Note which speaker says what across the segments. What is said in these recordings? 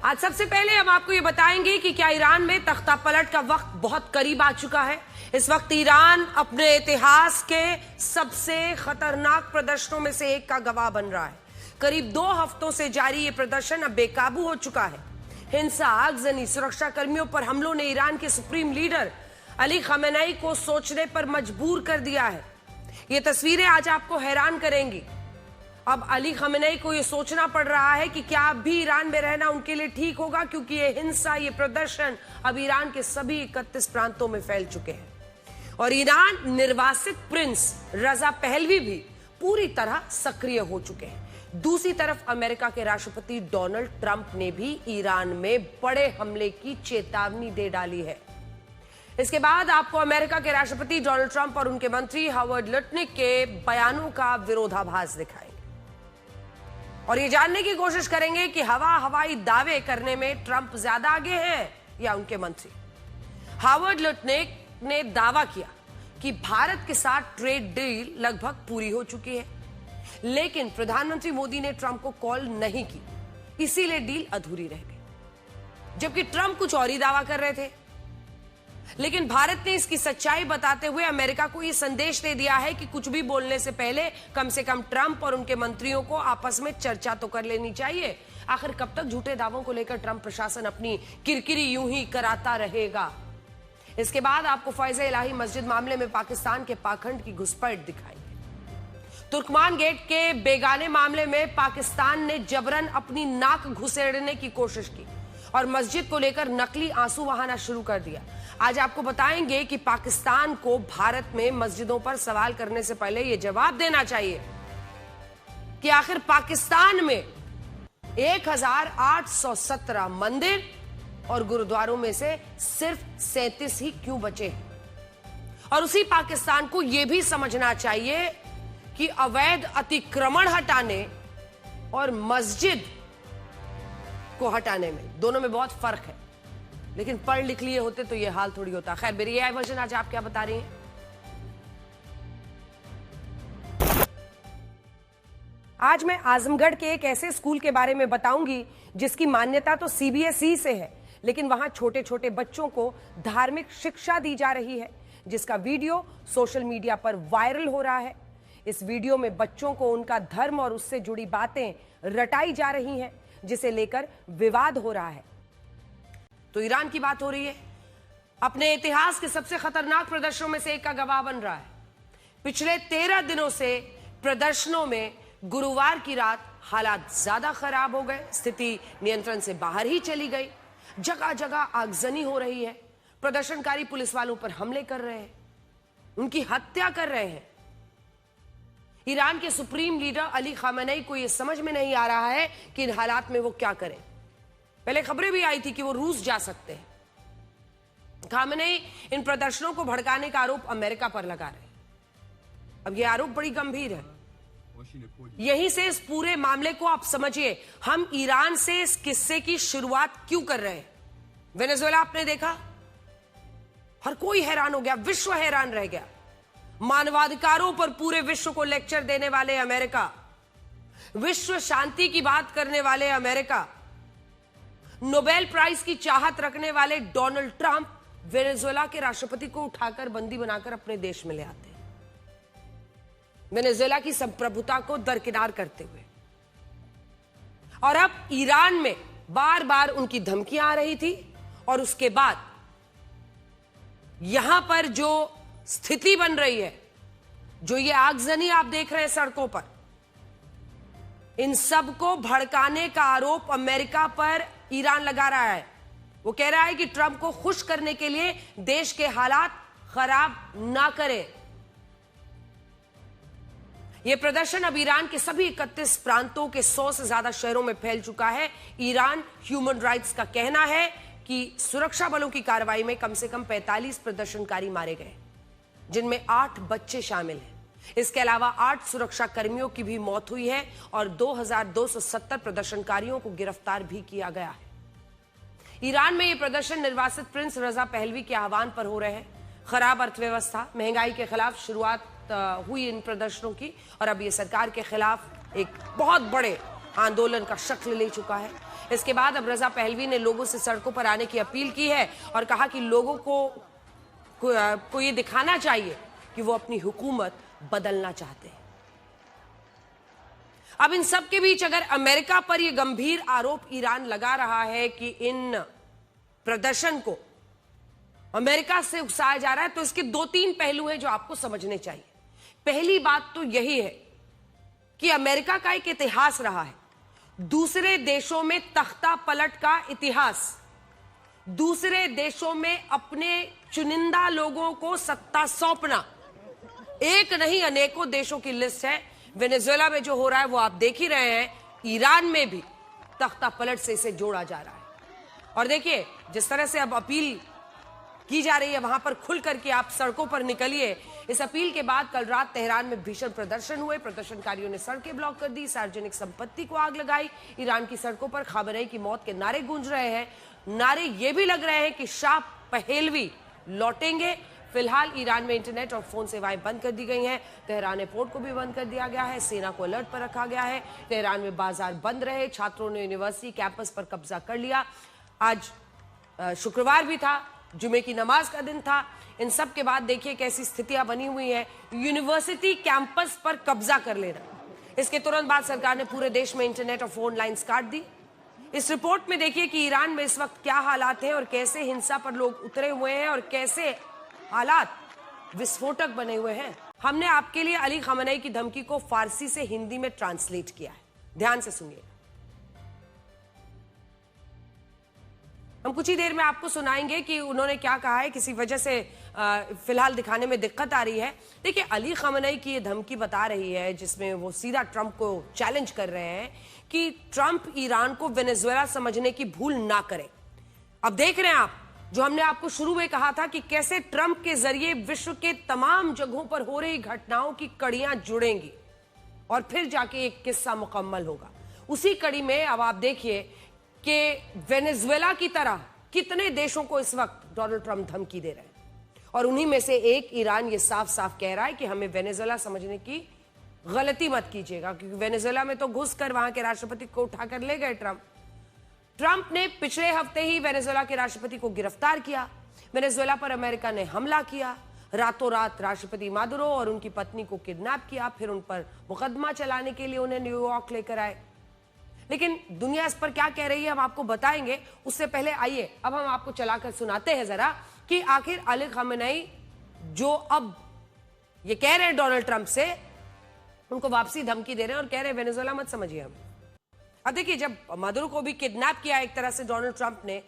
Speaker 1: आज सबसे पहले हम आपको ये बताएंगे कि क्या ईरान में तख्ता पलट का वक्त बहुत करीब आ चुका है। इस वक्त ईरान अपने इतिहास के सबसे खतरनाक प्रदर्शनों में से एक का गवाह बन रहा है। करीब 2 हफ्तों से जारी ये प्रदर्शन अब बेकाबू हो चुका है। हिंसा, आगजनी, सुरक्षा कर्मियों पर हमलों ने ईरान के सुप्रीम लीडर अली खमेनेई को सोचने पर मजबूर कर दिया है। ये तस्वीरें आज आपको हैरान करेंगी। अब अली खमेनेई को ये सोचना पड़ रहा है कि क्या अब भी ईरान में रहना उनके लिए ठीक होगा, क्योंकि ये हिंसा, ये प्रदर्शन अब ईरान के सभी 31 प्रांतों में फैल चुके हैं। और ईरान निर्वासित प्रिंस रजा पहलवी भी पूरी तरह सक्रिय हो चुके हैं। दूसरी तरफ अमेरिका के राष्ट्रपति डोनाल्ड ट्रंप ने भी ईरान में बड़े हमले की चेतावनी दे डाली है। इसके बाद आपको अमेरिका के राष्ट्रपति डोनाल्ड ट्रंप और उनके मंत्री हावर्ड लुटनिक के बयानों का विरोधाभास दिखाएंगे और ये जानने की कोशिश करेंगे कि हवाई दावे करने में ट्रंप ज्यादा आगे हैं या उनके मंत्री। हावर्ड लुटनिक ने दावा किया कि भारत के साथ ट्रेड डील लगभग पूरी हो चुकी है, लेकिन प्रधानमंत्री मोदी ने ट्रंप को कॉल नहीं की, इसीलिए डील अधूरी रह गई। जबकि ट्रंप कुछ और ही दावा कर रहे थे। लेकिन भारत ने इसकी सच्चाई बताते हुए अमेरिका को यह संदेश दे दिया है कि कुछ भी बोलने से पहले कम से कम ट्रंप और उनके मंत्रियों को आपस में चर्चा तो कर लेनी चाहिए। आखिर कब तक झूठे दावों को लेकर ट्रंप प्रशासन अपनी किरकिरी यूं ही कराता रहेगा। इसके बाद आपको फैज़ इलाही मस्जिद मामले में पाकिस्तान के पाखंड की घुसपैठ दिखाएंगे। तुर्कमान गेट के बेगाने मामले में पाकिस्तान ने जबरन अपनी नाक घुसेड़ने की कोशिश की और मस्जिद को लेकर नकली आंसू बहाना शुरू कर दिया। आज आपको बताएंगे कि पाकिस्तान को भारत में मस्जिदों पर सवाल करने से पहले यह जवाब देना चाहिए कि आखिर पाकिस्तान में 1817 मंदिर और गुरुद्वारों में से सिर्फ 37 ही क्यों बचे हैं। और उसी पाकिस्तान को यह भी समझना चाहिए कि अवैध अतिक्रमण हटाने और मस्जिद को हटाने में दोनों में बहुत फर्क है। लेकिन पढ़ लिख लिए होते तो ये हाल थोड़ी होता। खैर, मेरी एआई वर्जन आज आप क्या बता रही हैं। आज मैं आजमगढ़ के एक ऐसे स्कूल के बारे में बताऊंगी जिसकी मान्यता तो सीबीएसई से है, लेकिन वहां छोटे छोटे बच्चों को धार्मिक शिक्षा दी जा रही है, जिसका वीडियो सोशल मीडिया पर वायरल हो रहा है। इस वीडियो में बच्चों को उनका धर्म और उससे जुड़ी बातें रटाई जा रही हैं, जिसे लेकर विवाद हो रहा है। तो ईरान की बात हो रही है, अपने इतिहास के सबसे खतरनाक प्रदर्शनों में से एक का गवाह बन रहा है। पिछले 13 दिनों से प्रदर्शनों में गुरुवार की रात हालात ज्यादा खराब हो गए, स्थिति नियंत्रण से बाहर ही चली गई। जगह जगह आगजनी हो रही है, प्रदर्शनकारी पुलिस वालों पर हमले कर रहे हैं, उनकी हत्या कर रहे हैं। ईरान के सुप्रीम लीडर अली खमेनेई को यह समझ में नहीं आ रहा है कि इन हालात में वो क्या करें। पहले खबरें भी आई थी कि वो रूस जा सकते हैं। खमेनेई इन प्रदर्शनों को भड़काने का आरोप अमेरिका पर लगा रहे हैं। अब यह आरोप बड़ी गंभीर है। यहीं से इस पूरे मामले को आप समझिए। हम ईरान से इस किस्से की शुरुआत क्यों कर रहे हैं। वेनेजुएला आपने देखा, हर कोई हैरान हो गया, विश्व हैरान रह गया। मानवाधिकारों पर पूरे विश्व को लेक्चर देने वाले अमेरिका, विश्व शांति की बात करने वाले अमेरिका, नोबेल प्राइज की चाहत रखने वाले डोनाल्ड ट्रंप वेनेजुएला के राष्ट्रपति को उठाकर बंदी बनाकर अपने देश में ले आते हैं, वेनेजुएला की संप्रभुता को दरकिनार करते हुए। और अब ईरान में बार बार उनकी धमकियां आ रही थी और उसके बाद यहां पर जो स्थिति बन रही है, जो ये आगजनी आप देख रहे हैं सड़कों पर, इन सबको भड़काने का आरोप अमेरिका पर ईरान लगा रहा है। वो कह रहा है कि ट्रंप को खुश करने के लिए देश के हालात खराब ना करे। यह प्रदर्शन अब ईरान के सभी 31 प्रांतों के 100 से ज्यादा शहरों में फैल चुका है। ईरान ह्यूमन राइट्स का कहना है कि सुरक्षा बलों की कार्रवाई में कम से कम 45 प्रदर्शनकारी मारे गए, जिनमें 8 बच्चे शामिल हैं। इसके अलावा 8 सुरक्षा कर्मियों की भी मौत हुई है और 2270 प्रदर्शनकारियों को गिरफ्तार भी किया गया है। ईरान में ये प्रदर्शन निर्वासित प्रिंस रजा पहलवी के आह्वान पर हो रहे हैं। खराब अर्थव्यवस्था, महंगाई के खिलाफ शुरुआत हुई इन प्रदर्शनों की और अब ये सरकार के खिलाफ एक बहुत बड़े आंदोलन का शक्ल ले चुका है। इसके बाद अब रजा पहलवी ने लोगों से सड़कों पर आने की अपील की है और कहा कि लोगों को ये दिखाना चाहिए कि वो अपनी हुकूमत बदलना चाहते हैं। अब इन सब के बीच अगर अमेरिका पर यह गंभीर आरोप ईरान लगा रहा है कि इन प्रदर्शन को अमेरिका से उकसाया जा रहा है, तो इसके 2-3 पहलू हैं जो आपको समझने चाहिए। पहली बात तो यही है कि अमेरिका का एक इतिहास रहा है, दूसरे देशों में तख्ता पलट का इतिहास, दूसरे देशों में अपने चुनिंदा लोगों को सत्ता सौंपना। एक नहीं अनेकों देशों की लिस्ट है। वेनेजुएला में जो हो रहा है वो आप देख ही रहे हैं, ईरान में भी तख्ता पलट से इसे जोड़ा जा रहा है। और देखिए जिस तरह से अब अपील की जा रही है, वहां पर खुल करके आप सड़कों पर निकलिए। इस अपील के बाद कल रात तेहरान में भीषण प्रदर्शन हुए, प्रदर्शनकारियों ने सड़कें ब्लॉक कर दी, सार्वजनिक संपत्ति को आग लगाई। ईरान की सड़कों पर खामनेई की मौत के नारे गूंज रहे हैं। नारे ये भी लग रहे हैं कि शाह पहलवी लौटेंगे। फिलहाल ईरान में इंटरनेट और फोन सेवाएं बंद कर दी गई हैं। तेहरान एयरपोर्ट को भी बंद कर दिया गया है, सेना को अलर्ट पर रखा गया है। तेहरान में बाजार बंद रहे, छात्रों ने यूनिवर्सिटी कैंपस पर कब्जा कर लिया। आज शुक्रवार भी था, जुमे की नमाज का दिन था। इन सब के बाद देखिए कैसी स्थितियां बनी हुई हैं। यूनिवर्सिटी कैंपस पर कब्जा कर लेना, इसके तुरंत बाद सरकार ने पूरे देश में इंटरनेट और फोन लाइंस काट दी। इस रिपोर्ट में देखिए कि ईरान में इस वक्त क्या हालात हैं और कैसे हिंसा पर लोग उतरे हुए हैं और कैसे हालात विस्फोटक बने हुए हैं। हमने आपके लिए अली खamenei की धमकी को फारसी से हिंदी में ट्रांसलेट किया है, ध्यान से सुनिए। हम कुछ ही देर में आपको सुनाएंगे कि उन्होंने क्या कहा है, किसी वजह से फिलहाल दिखाने में दिक्कत आ रही है। देखिए अली खamenei की ये धमकी बता रही है जिसमें वो सीधा ट्रंप को चैलेंज कर रहे हैं कि ट्रंप ईरान को वेनेजुएला समझने की भूल ना करे। अब देख रहे हैं आप, जो हमने आपको शुरू में कहा था कि कैसे ट्रंप के जरिए विश्व के तमाम जगहों पर हो रही घटनाओं की कड़ियां जुड़ेंगी और फिर जाके एक किस्सा मुकम्मल होगा। उसी कड़ी में अब आप देखिए कि वेनेजुएला की तरह कितने देशों को इस वक्त डोनाल्ड ट्रंप धमकी दे रहे हैं और उन्हीं में से एक ईरान ये साफ साफ कह रहा है कि हमें वेनेजुएला समझने की गलती मत कीजिएगा, क्योंकि वेनेजुएला में तो घुसकर वहां के राष्ट्रपति को उठाकर ले गए ट्रंप। ट्रंप ने पिछले हफ्ते ही वेनेजुएला के राष्ट्रपति को गिरफ्तार किया। वेनेजुएला पर अमेरिका ने हमला किया, रातों रात राष्ट्रपति मादुरो और उनकी पत्नी को किडनैप किया, फिर उन पर मुकदमा चलाने के लिए उन्हें न्यूयॉर्क लेकर आए। लेकिन दुनिया इस पर क्या कह रही है हम आपको बताएंगे। उससे पहले आइए अब हम आपको चलाकर सुनाते हैं जरा कि आखिर अली खamenei जो अब ये कह रहे हैं डोनाल्ड ट्रंप से, उनको वापसी धमकी दे रहे हैं और कह रहे हैं वेनेजुएला मत समझिए हम। अब देखिए जब मादुरो को भी किडनैप किया एक तरह से डोनाल्ड ट्रंप ने,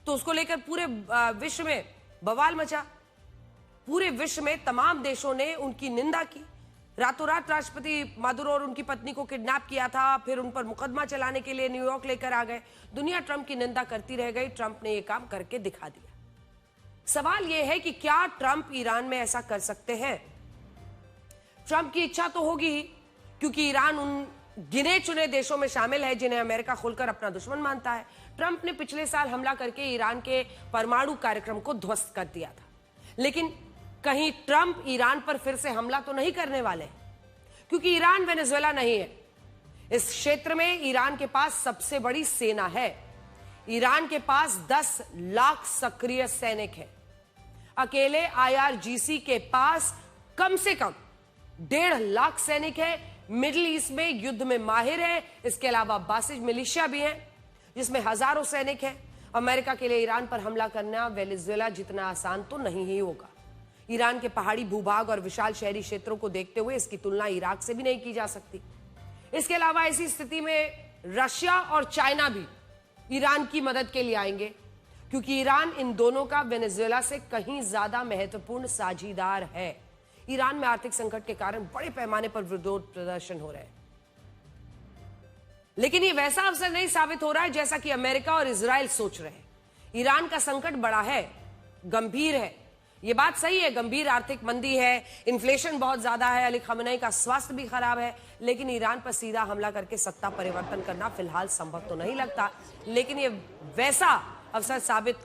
Speaker 1: तो उसको लेकर पूरे विश्व में बवाल मचा। पूरे विश्व में तमाम देशों ने उनकी निंदा की। रातों रात राष्ट्रपति मादुरो और उनकी पत्नी को किडनैप किया था, फिर उन पर मुकदमा चलाने के लिए न्यूयॉर्क लेकर आ गए। दुनिया ट्रंप की निंदा करती रह गई, ट्रंप ने यह काम करके दिखा दिया। सवाल यह है कि क्या ट्रंप ईरान में ऐसा कर सकते हैं? ट्रंप की इच्छा तो होगी ही, क्योंकि ईरान उन गिने चुने देशों में शामिल है जिन्हें अमेरिका खुलकर अपना दुश्मन मानता है। ट्रंप ने पिछले साल हमला करके ईरान के परमाणु कार्यक्रम को ध्वस्त कर दिया था, लेकिन कहीं ट्रंप ईरान पर फिर से हमला तो नहीं करने वाले, क्योंकि ईरान वेनेजुएला नहीं है। इस क्षेत्र में ईरान के पास सबसे बड़ी सेना है। ईरान के पास 10 लाख सक्रिय सैनिक हैं। अकेले IRGC के पास कम से कम 1.5 लाख सैनिक हैं। मिडिल ईस्ट में युद्ध में माहिर है। इसके अलावा बासिज मिलिशिया भी है जिसमें हजारों सैनिक हैं। अमेरिका के लिए ईरान पर हमला करना वेनेजुएला जितना आसान तो नहीं ही होगा। ईरान के पहाड़ी भूभाग और विशाल शहरी क्षेत्रों को देखते हुए इसकी तुलना इराक से भी नहीं की जा सकती। इसके अलावा ऐसी स्थिति में रशिया और चाइना भी ईरान की मदद के लिए आएंगे, क्योंकि ईरान इन दोनों का वेनेजुएला से कहीं ज्यादा महत्वपूर्ण साझीदार है। ईरान में आर्थिक संकट के कारण बड़े पैमाने पर विरोध प्रदर्शन हो रहे हैं, लेकिन ये वैसा अवसर नहीं साबित हो रहा है जैसा कि अमेरिका और इजराइल सोच रहे हैं। ईरान का संकट बड़ा है, गंभीर है, ये बात सही है। गंभीर आर्थिक मंदी है, इन्फ्लेशन बहुत ज्यादा है, अली खamenei का स्वास्थ्य भी खराब है, लेकिन ईरान पर सीधा हमला करके सत्ता परिवर्तन करना फिलहाल संभव तो नहीं लगता। लेकिन ये वैसा अवसर साबित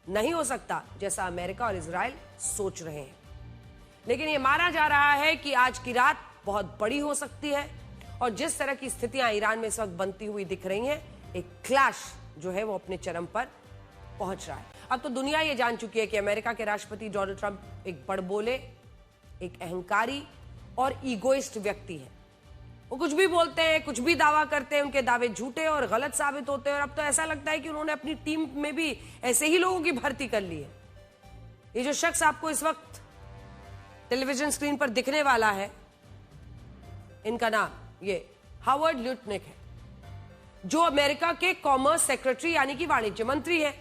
Speaker 1: नहीं हो सकता जैसा अमेरिका और इजराइल सोच रहे हैं। लेकिन ये माना जा रहा है कि आज की रात बहुत बड़ी हो सकती है, और जिस तरह की स्थितियां ईरान में इस वक्त बनती हुई दिख रही हैं, एक क्लैश जो है वो अपने चरम पर पहुंच रहा है। अब तो दुनिया ये जान चुकी है कि अमेरिका के राष्ट्रपति डोनाल्ड ट्रंप एक बड़बोले, एक अहंकारी और ईगोइस्ट व्यक्ति है। वो कुछ भी बोलते हैं, कुछ भी दावा करते हैं, उनके दावे झूठे और गलत साबित होते हैं। और अब तो ऐसा लगता है कि उन्होंने अपनी टीम में भी ऐसे ही लोगों की भर्ती कर ली है। ये जो शख्स आपको इस वक्त टेलीविजन स्क्रीन पर दिखने वाला है, इनका नाम ये हावर्ड ल्यूटनिक है, जो अमेरिका के कॉमर्स सेक्रेटरी यानी कि वाणिज्य मंत्री है।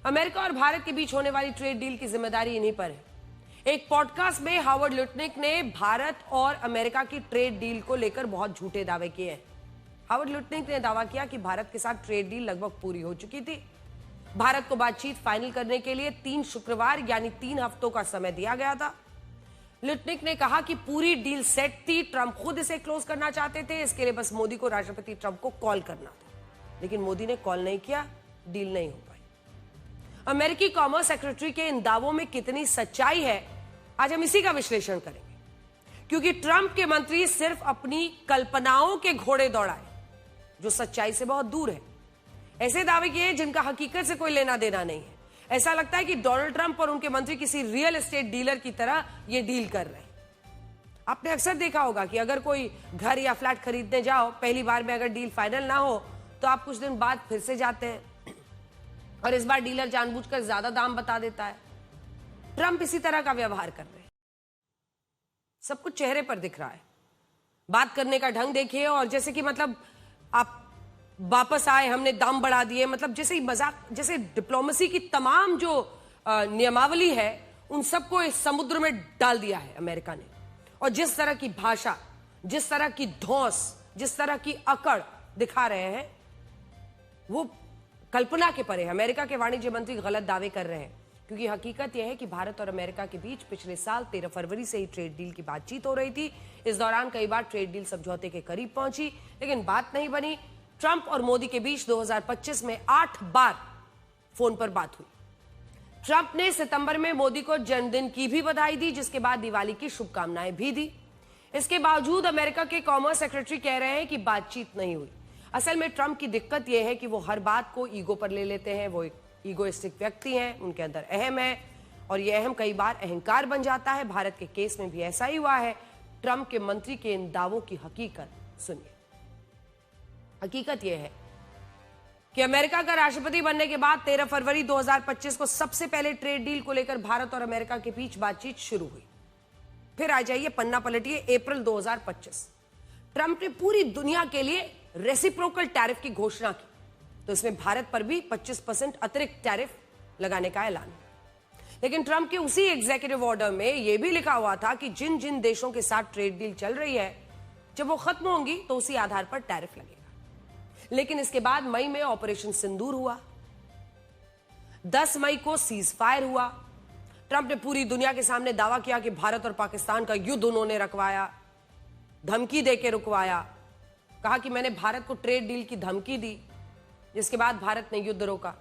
Speaker 1: अमेरिका और भारत के बीच होने वाली ट्रेड डील की जिम्मेदारी इन्हीं पर है। एक पॉडकास्ट में हावर्ड ल्यूटनिक ने भारत और अमेरिका की ट्रेड डील को लेकर बहुत झूठे दावे किए हैं। हावर्ड ल्यूटनिक ने दावा किया कि भारत के साथ ट्रेड डील लगभग पूरी हो चुकी थी। भारत को बातचीत फाइनल करने के लिए 3 शुक्रवार यानी 3 हफ्तों का समय दिया गया था। ल्यूटनिक ने कहा कि पूरी डील सेट थी, ट्रंप खुद इसे क्लोज करना चाहते थे, इसके लिए बस मोदी को राष्ट्रपति ट्रंप को कॉल करना था। लेकिन मोदी ने कॉल नहीं किया, डील नहीं हो पाई। अमेरिकी कॉमर्स सेक्रेटरी के इन दावों में कितनी सच्चाई है, आज हम इसी का विश्लेषण करेंगे। क्योंकि ट्रंप के मंत्री सिर्फ अपनी कल्पनाओं के घोड़े दौड़ाए, जो सच्चाई से बहुत दूर है। ऐसे दावे किए जिनका हकीकत से कोई लेना देना नहीं है। ऐसा लगता है कि डोनाल्ड ट्रंप और उनके मंत्री किसी रियल एस्टेट डीलर की तरह ये डील कर रहे हैं। आपने अक्सर देखा होगा कि अगर कोई घर या फ्लैट खरीदने जाओ, पहली बार में अगर डील फाइनल ना हो तो आप कुछ दिन बाद फिर से जाते हैं और इस बार डीलर जानबूझकर ज्यादा दाम बता देता है। ट्रंप इसी तरह का व्यवहार कर रहे हैं। सब कुछ चेहरे पर दिख रहा है, बात करने का ढंग देखिए, और जैसे कि मतलब आप वापस आए, हमने दाम बढ़ा दिए, मतलब जैसे मजाक, जैसे डिप्लोमेसी की तमाम जो नियमावली है उन सबको इस समुद्र में डाल दिया है अमेरिका ने। और जिस तरह की भाषा, जिस तरह की धौंस, जिस तरह की अकड़ दिखा रहे हैं, वो कल्पना के परे है। अमेरिका के वाणिज्य मंत्री गलत दावे कर रहे हैं, क्योंकि हकीकत यह है कि भारत और अमेरिका के बीच पिछले साल 13 फरवरी से ही ट्रेड डील की बातचीत हो रही थी। इस दौरान कई बार ट्रेड डील समझौते के करीब पहुंची, लेकिन बात नहीं बनी। ट्रंप और मोदी के बीच 2025 में 8 बार फोन पर बात हुई। ट्रंप ने सितंबर में मोदी को जन्मदिन की भी बधाई दी, जिसके बाद दिवाली की शुभकामनाएं भी दी। इसके बावजूद अमेरिका के कॉमर्स सेक्रेटरी कह रहे हैं कि बातचीत नहीं हुई। असल में ट्रंप की दिक्कत यह है कि वो हर बात को ईगो पर ले लेते हैं। वो एक ईगोइस्टिक व्यक्ति हैं, उनके अंदर अहम है, और यह अहम कई बार अहंकार बन जाता है। भारत के केस में भी ऐसा ही हुआ है। ट्रंप के मंत्री के इन दावों की हकीकत सुनिए। हकीकत यह है कि अमेरिका का राष्ट्रपति बनने के बाद 13 फरवरी 2025 को सबसे पहले ट्रेड डील को लेकर भारत और अमेरिका के बीच बातचीत शुरू हुई। फिर आ जाइए, पन्ना पलटिए, अप्रैल 2025। ट्रंप ने पूरी दुनिया के लिए रेसिप्रोकल टैरिफ की घोषणा की, तो इसमें भारत पर भी 25% अतिरिक्त टैरिफ लगाने का ऐलान। लेकिन ट्रंप के उसी एग्जीक्यूटिव ऑर्डर में यह भी लिखा हुआ था कि जिन जिन देशों के साथ ट्रेड डील चल रही है, जब वो खत्म होंगी तो उसी आधार पर टैरिफ लगेगा। लेकिन इसके बाद मई में ऑपरेशन सिंदूर हुआ, 10 मई को सीज फायर हुआ। ट्रंप ने पूरी दुनिया के सामने दावा किया कि भारत और पाकिस्तान का युद्ध उन्होंने रुकवाया, धमकी देकर रुकवाया। कहा कि मैंने भारत को ट्रेड डील की धमकी दी, जिसके बाद भारत ने युद्ध रोका।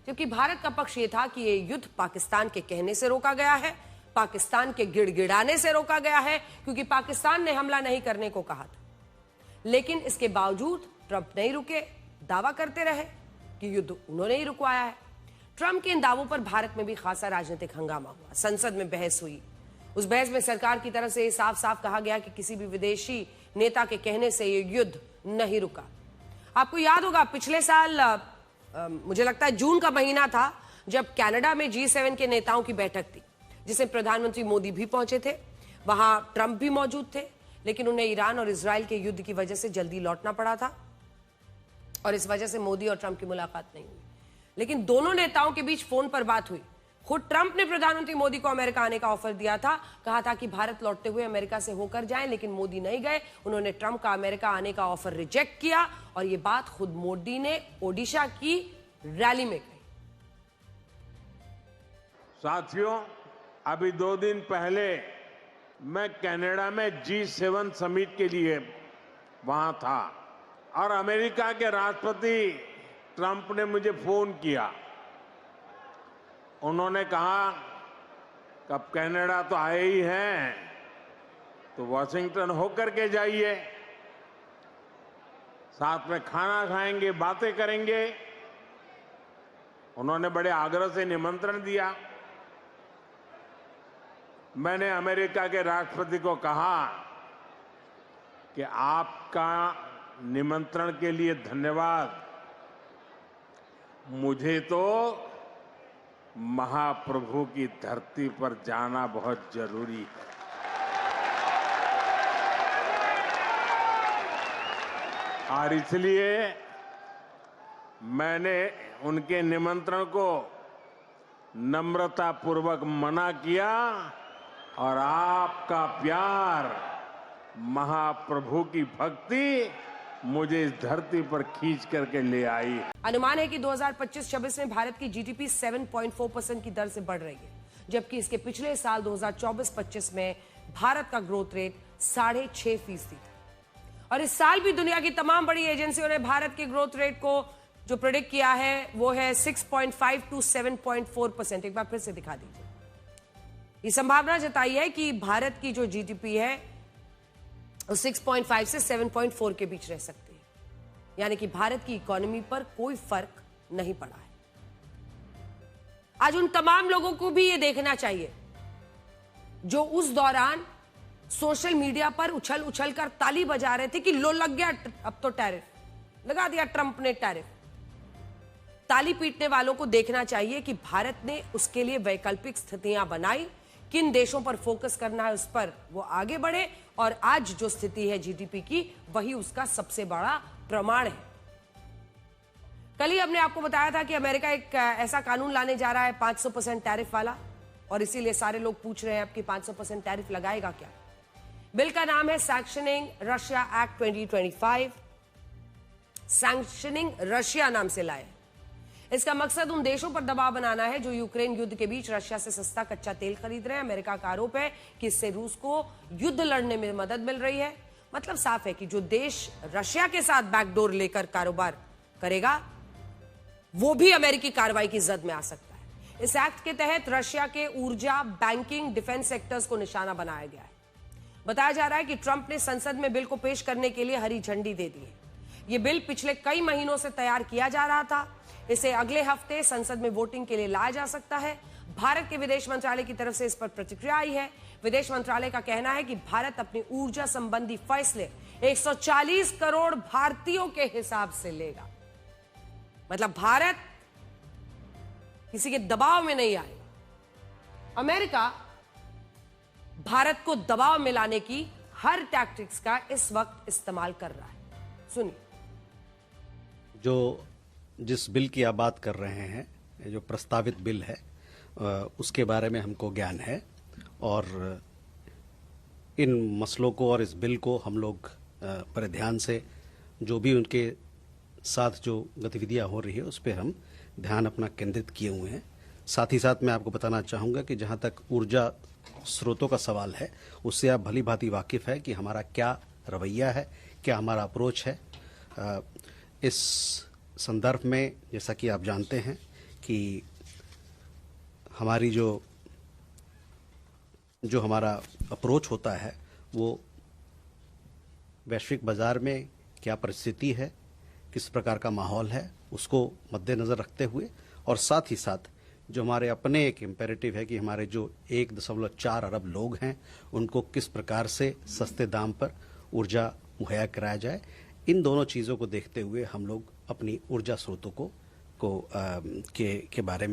Speaker 1: जबकि भारत का पक्ष यह था कि यह युद्ध पाकिस्तान के कहने से रोका गया है, पाकिस्तान के गिड़गिड़ाने से रोका गया है, क्योंकि पाकिस्तान ने हमला नहीं करने को कहा था। लेकिन इसके बावजूद ट्रंप नहीं रुके, दावा करते रहे कि युद्ध उन्होंने ही रुकवाया है। ट्रंप के इन दावों पर भारत में भी खासा राजनीतिक हंगामा हुआ। संसद में बहस हुई। उस बहस में सरकार की तरफ से साफ साफ कहा गया कि किसी भी विदेशी नेता के कहने से यह युद्ध नहीं रुका। आपको याद होगा, पिछले साल मुझे लगता है जून का महीना था, जब कनाडा में G7 के नेताओं की बैठक थी, जिसमें प्रधानमंत्री मोदी भी पहुंचे थे। वहां ट्रंप भी मौजूद थे, लेकिन उन्हें ईरान और इजराइल के युद्ध की वजह से जल्दी लौटना पड़ा था, और इस वजह से मोदी और ट्रंप की मुलाकात नहीं हुई। लेकिन दोनों नेताओं के बीच फोन पर बात हुई। खुद ट्रंप ने प्रधानमंत्री मोदी को अमेरिका आने का ऑफर दिया था, कहा था कि भारत लौटते हुए अमेरिका से होकर जाएं, लेकिन मोदी नहीं गए। उन्होंने ट्रंप का अमेरिका आने का ऑफर रिजेक्ट किया, और यह बात खुद मोदी ने ओडिशा की रैली में कही।
Speaker 2: साथियों, अभी 2 दिन पहले मैं कनाडा में G7 समिट के लिए वहां था, और अमेरिका के राष्ट्रपति ट्रंप ने मुझे फोन किया। उन्होंने कहा कि अब कनाडा तो आए ही हैं, तो वॉशिंगटन होकर के जाइए। साथ में खाना खाएंगे, बातें करेंगे। उन्होंने बड़े आग्रह से निमंत्रण दिया। मैंने अमेरिका के राष्ट्रपति को कहा कि आपका निमंत्रण के लिए धन्यवाद, मुझे तो महाप्रभु की धरती पर जाना बहुत जरूरी है। और इसलिए मैंने उनके निमंत्रण को नम्रता पूर्वक मना किया और आपका प्यार, महाप्रभु की भक्ति मुझे इस धरती पर खींच करके ले आई।
Speaker 1: अनुमान है कि 2025-26 में भारत की जीडीपी 7.4% की दर से बढ़ रही है, जबकि इसके पिछले साल 2024-25 में भारत का ग्रोथ रेट 6.5% था। और इस साल भी दुनिया की तमाम बड़ी एजेंसियों ने भारत के ग्रोथ रेट को जो प्रेडिक्ट किया है वो है 6.5 to 7.4%। एक बार फिर से दिखा दीजिए। ये संभावना जताई है कि भारत की जो जीडीपी है वो 6.5 से 7.4 के बीच रह सकती है, यानी कि भारत की इकोनॉमी पर कोई फर्क नहीं पड़ा है। आज उन तमाम लोगों को भी ये देखना चाहिए जो उस दौरान सोशल मीडिया पर उछल उछल कर ताली बजा रहे थे कि लो लग गया, अब तो टैरिफ लगा दिया ट्रंप ने टैरिफ। ताली पीटने वालों को देखना चाहिए कि भारत ने उसके लिए वैकल्पिक स्थितियां बनाई, किन देशों पर फोकस करना है उस पर वो आगे बढ़े, और आज जो स्थिति है जीडीपी की वही उसका सबसे बड़ा प्रमाण है। कल ही हमने आपको बताया था कि अमेरिका एक ऐसा कानून लाने जा रहा है 500% टैरिफ वाला, और इसीलिए सारे लोग पूछ रहे हैं अब कि 500% टैरिफ लगाएगा क्या। बिल का नाम है sanctioning Russia act 2025। Sanctioning Russia नाम से लाए। इसका मकसद उन देशों पर दबाव बनाना है जो यूक्रेन युद्ध के बीच रशिया से सस्ता कच्चा तेल खरीद रहे हैं। अमेरिका का आरोप है कि इससे रूस को युद्ध लड़ने में मदद मिल रही है। मतलब साफ है कि जो देश रशिया के साथ बैकडोर लेकर कारोबार करेगा वो भी अमेरिकी कार्रवाई की जद में आ सकता है। इस एक्ट के तहत रशिया के ऊर्जा, बैंकिंग, डिफेंस सेक्टर्स को निशाना बनाया गया है। बताया जा रहा है कि ट्रंप ने संसद में बिल को पेश करने के लिए हरी झंडी दे दी है। यह बिल पिछले कई महीनों से तैयार किया जा रहा था। इसे अगले हफ्ते संसद में वोटिंग के लिए लाया जा सकता है। भारत के विदेश मंत्रालय की तरफ से इस पर प्रतिक्रिया आई है। विदेश मंत्रालय का कहना है कि भारत अपनी ऊर्जा संबंधी फैसले 140 करोड़ भारतीयों के हिसाब से लेगा। मतलब भारत किसी के दबाव में नहीं आएगा। अमेरिका भारत को दबाव में लाने की हर टैक्टिक्स का इस वक्त इस्तेमाल कर रहा है। सुनिए।
Speaker 3: जिस बिल की आप बात कर रहे हैं, जो प्रस्तावित बिल है, उसके बारे में हमको ज्ञान है और इन मसलों को और इस बिल को हम लोग बड़े ध्यान से, जो भी उनके साथ जो गतिविधियां हो रही है उस पर हम ध्यान अपना केंद्रित किए हुए हैं। साथ ही साथ मैं आपको बताना चाहूँगा कि जहाँ तक ऊर्जा स्रोतों का सवाल है उससे आप भली भांति वाकिफ़ है कि हमारा क्या रवैया है, क्या हमारा अप्रोच है। इस संदर्भ में जैसा कि आप जानते हैं कि हमारी जो हमारा अप्रोच होता है वो वैश्विक बाज़ार में क्या परिस्थिति है, किस प्रकार का माहौल है, उसको मद्देनज़र रखते हुए, और साथ ही साथ जो हमारे अपने एक इम्पेरेटिव है कि हमारे जो 1.4 अरब लोग हैं उनको किस प्रकार से सस्ते दाम पर ऊर्जा मुहैया कराया जाए। इन दोनों चीज़ों को देखते हुए हम लोग अपनी ऊर्जा स्रोतों के बारे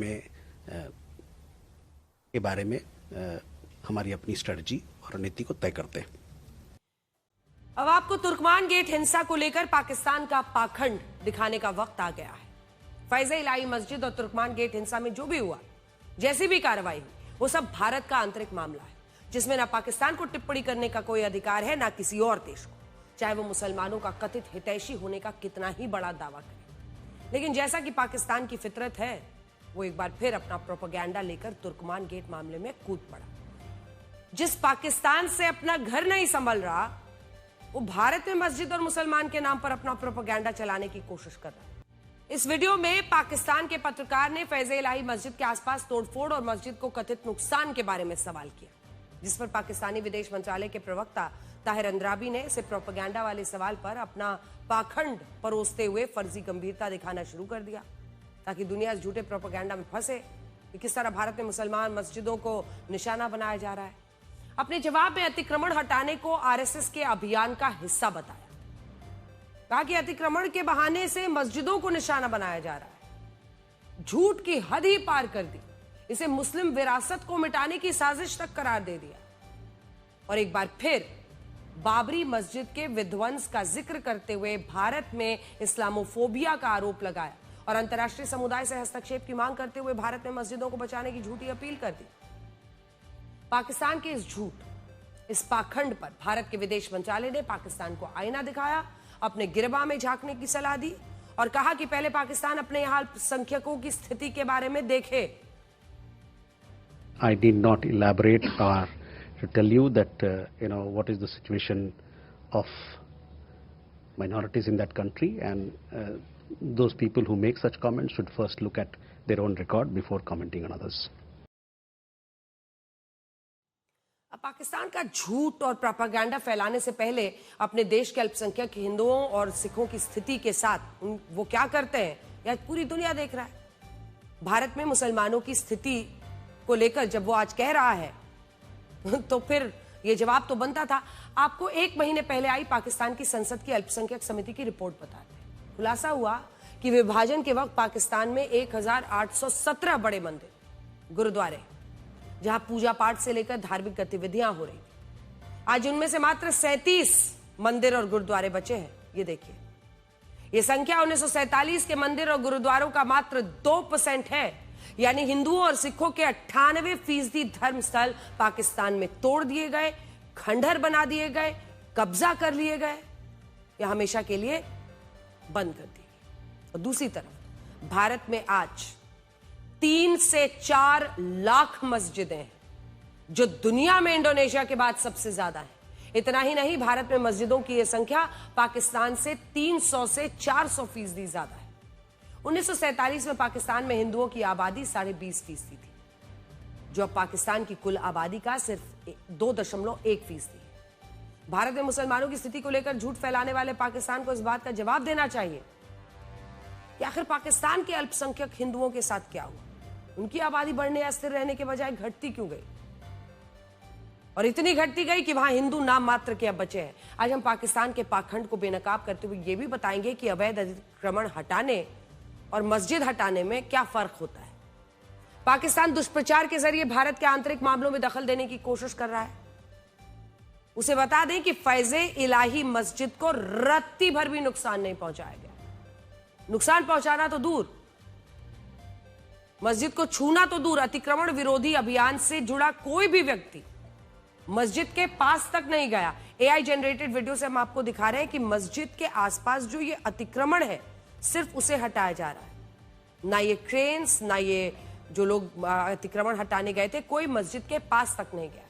Speaker 3: में हमारी अपनी स्ट्रेटजी और नीति को तय करते हैं।
Speaker 1: अब आपको तुर्कमान गेट हिंसा को लेकर पाकिस्तान का पाखंड दिखाने का वक्त आ गया है। फैज़-ए इलाही मस्जिद और तुर्कमान गेट हिंसा में जो भी हुआ, जैसी भी कार्रवाई हुई, वो सब भारत का आंतरिक मामला है, जिसमें ना पाकिस्तान को टिप्पणी करने का कोई अधिकार है ना किसी और देश को, चाहे वो मुसलमानों का कथित हितैषी होने का कितना ही बड़ा दावा करे। लेकिन जैसा कि पाकिस्तान की फितरत है, वो एक बार फिर अपना प्रोपेगेंडा लेकर तुर्कमान गेट मामले में कूद पड़ा। जिस पाकिस्तान से अपना घर नहीं संभल रहा, वो भारत में मस्जिद और मुसलमान के नाम पर अपना प्रोपेगेंडा चलाने की कोशिश कर रहा है। इस वीडियो में पाकिस्तान के पत्रकार ने फैज़-ए इलाही मस्जिद के आसपास तोड़फोड़ और मस्जिद को कथित नुकसान के बारे में सवाल किया, जिस पर पाकिस्तानी विदेश मंत्रालय के प्रवक्ता ताहिर अंद्राबी ने इसे प्रोपेगेंडा वाले सवाल पर अपना पाखंड परोसते हुए फर्जी गंभीरता दिखाना शुरू कर दिया, ताकि दुनिया इस झूठे प्रोपेगेंडा में फंसे कि किस तरह भारत में मुसलमान मस्जिदों को निशाना बनाया जा रहा है। अपने जवाब में अतिक्रमण हटाने को आरएसएस के अभियान का हिस्सा बताया। कहा कि अतिक्रमण के बहाने से मस्जिदों को निशाना बनाया जा रहा है। झूठ की हद ही पार कर दी, इसे मुस्लिम विरासत को मिटाने की साजिश तक करार दे दिया और एक बार फिर बाबरी मस्जिद के विध्वंस का जिक्र करते हुए भारत में इस्लामोफोबिया का आरोप लगाया और अंतर्राष्ट्रीय समुदाय से हस्तक्षेप की मांग करते हुए भारत में मस्जिदों को बचाने की झूठी अपील कर दी। पाकिस्तान के इस झूठ, इस पाखंड पर भारत के विदेश मंत्रालय ने पाकिस्तान को आईना दिखाया, अपने गिरबान में झांकने की सलाह दी और कहा कि पहले पाकिस्तान अपने यहां अल्पसंख्यकों की स्थिति के बारे में देखे।
Speaker 3: I did not elaborate or to tell you that what is the situation of minorities in that country, and those people who make such comments should first look at their own record before commenting on others.
Speaker 1: अब पाकिस्तान का झूठ और propaganda फैलाने से पहले अपने देश के अल्पसंख्यक हिंदुओं और सिखों की स्थिति के साथ वो क्या करते हैं यह पूरी दुनिया देख रहा है। भारत में मुसलमानों की स्थिति को लेकर जब वो आज कह रहा है तो फिर ये जवाब तो बनता था। आपको एक महीने पहले आई पाकिस्तान की संसद की अल्पसंख्यक समिति की रिपोर्ट बताते हैं। खुलासा हुआ कि विभाजन के वक्त पाकिस्तान में 1817 बड़े मंदिर, गुरुद्वारे, जहां पूजा पाठ से लेकर धार्मिक गतिविधियां हो रही थी, आज उनमें से मात्र 37 मंदिर और गुरुद्वारे बचे हैं। ये देखिए, ये संख्या 1947 के मंदिर और गुरुद्वारों का मात्र 2% है। यानी हिंदुओं और सिखों के 98% धर्म स्थल पाकिस्तान में तोड़ दिए गए, खंडहर बना दिए गए, कब्जा कर लिए गए या हमेशा के लिए बंद कर दिए गए। और दूसरी तरफ भारत में आज 3 से 4 लाख मस्जिदें हैं, जो दुनिया में इंडोनेशिया के बाद सबसे ज्यादा है। इतना ही नहीं, भारत में मस्जिदों की यह संख्या पाकिस्तान से 300 से 400% ज्यादा है। 1947 में पाकिस्तान में हिंदुओं की आबादी 20.5% थी, जो अब पाकिस्तान की कुल आबादी का सिर्फ 2.1% है। भारत में मुसलमानों की स्थिति को लेकर झूठ फैलाने वाले पाकिस्तान को इस बात का जवाब देना चाहिए कि आखिर पाकिस्तान के अल्पसंख्यक हिंदुओं के साथ क्या हुआ। उनकी आबादी बढ़ने या स्थिर रहने के बजाय घटती क्यों गई, और इतनी घटती गई कि वहां हिंदू नाम मात्र के अब बचे हैं। आज हम पाकिस्तान के पाखंड को बेनकाब करते हुए यह भी बताएंगे कि अवैध अतिक्रमण हटाने और मस्जिद हटाने में क्या फर्क होता है। पाकिस्तान दुष्प्रचार के जरिए भारत के आंतरिक मामलों में दखल देने की कोशिश कर रहा है। उसे बता दें कि फैज़े इलाही मस्जिद को रत्ती भर भी नुकसान नहीं पहुंचाया गया। नुकसान पहुंचाना तो दूर, मस्जिद को छूना तो दूर, अतिक्रमण विरोधी अभियान से जुड़ा कोई भी व्यक्ति मस्जिद के पास तक नहीं गया। एआई जनरेटेड वीडियो से हम आपको दिखा रहे हैं कि मस्जिद के आसपास जो ये अतिक्रमण है, सिर्फ उसे हटाया जा रहा है। ना ये क्रेन्स, ना ये जो लोग अतिक्रमण हटाने गए थे, कोई मस्जिद के पास तक नहीं गया।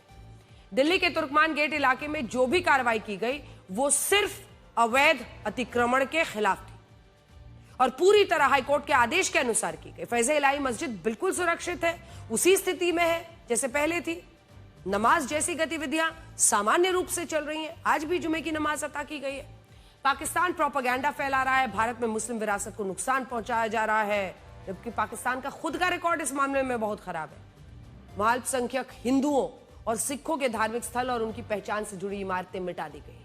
Speaker 1: दिल्ली के तुर्कमान गेट इलाके में जो भी कार्रवाई की गई वो सिर्फ अवैध अतिक्रमण के खिलाफ थी और पूरी तरह हाईकोर्ट के आदेश के अनुसार की गई। फैज़े इलाही मस्जिद बिल्कुल सुरक्षित है, उसी स्थिति में है जैसे पहले थी। नमाज जैसी गतिविधियां सामान्य रूप से चल रही हैं। आज भी जुमे की नमाज अता की गई है। पाकिस्तान प्रोपेगेंडा फैला रहा है, भारत में मुस्लिम विरासत को नुकसान पहुंचाया जा रहा है, जबकि पाकिस्तान का खुद का रिकॉर्ड इस मामले में बहुत खराब है। वहां अल्पसंख्यक हिंदुओं और सिखों के धार्मिक स्थल और उनकी पहचान से जुड़ी इमारतें मिटा दी गई।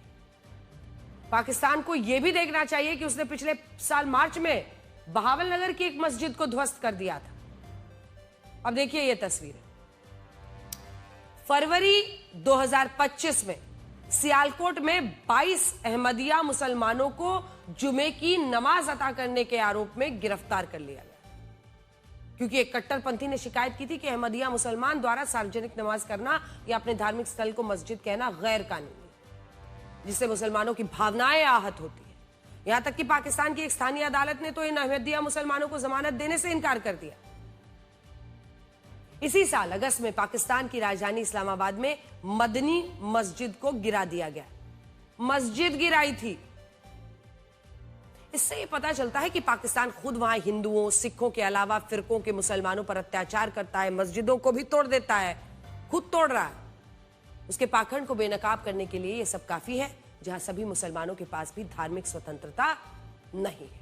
Speaker 1: पाकिस्तान को यह भी देखना चाहिए कि उसने पिछले साल मार्च में बहावलनगर की एक मस्जिद को ध्वस्त कर दिया था। अब देखिए ये तस्वीर, फरवरी 2025 में सियालकोट में 22 अहमदिया मुसलमानों को जुमे की नमाज अता करने के आरोप में गिरफ्तार कर लिया गया, क्योंकि एक कट्टरपंथी ने शिकायत की थी कि अहमदिया मुसलमान द्वारा सार्वजनिक नमाज करना या अपने धार्मिक स्थल को मस्जिद कहना गैर कानूनी, जिससे मुसलमानों की भावनाएं आहत होती है। यहां तक कि पाकिस्तान की एक स्थानीय अदालत ने तो इन अहमदिया मुसलमानों को जमानत देने से इनकार कर दिया। इसी साल अगस्त में पाकिस्तान की राजधानी इस्लामाबाद में मदनी मस्जिद को गिरा दिया गया। मस्जिद गिराई थी। इससे यह पता चलता है कि पाकिस्तान खुद वहां हिंदुओं, सिखों के अलावा फिरकों के मुसलमानों पर अत्याचार करता है, मस्जिदों को भी तोड़ देता है, खुद तोड़ रहा है। उसके पाखंड को बेनकाब करने के लिए यह सब काफी है, जहां सभी मुसलमानों के पास भी धार्मिक स्वतंत्रता नहीं है।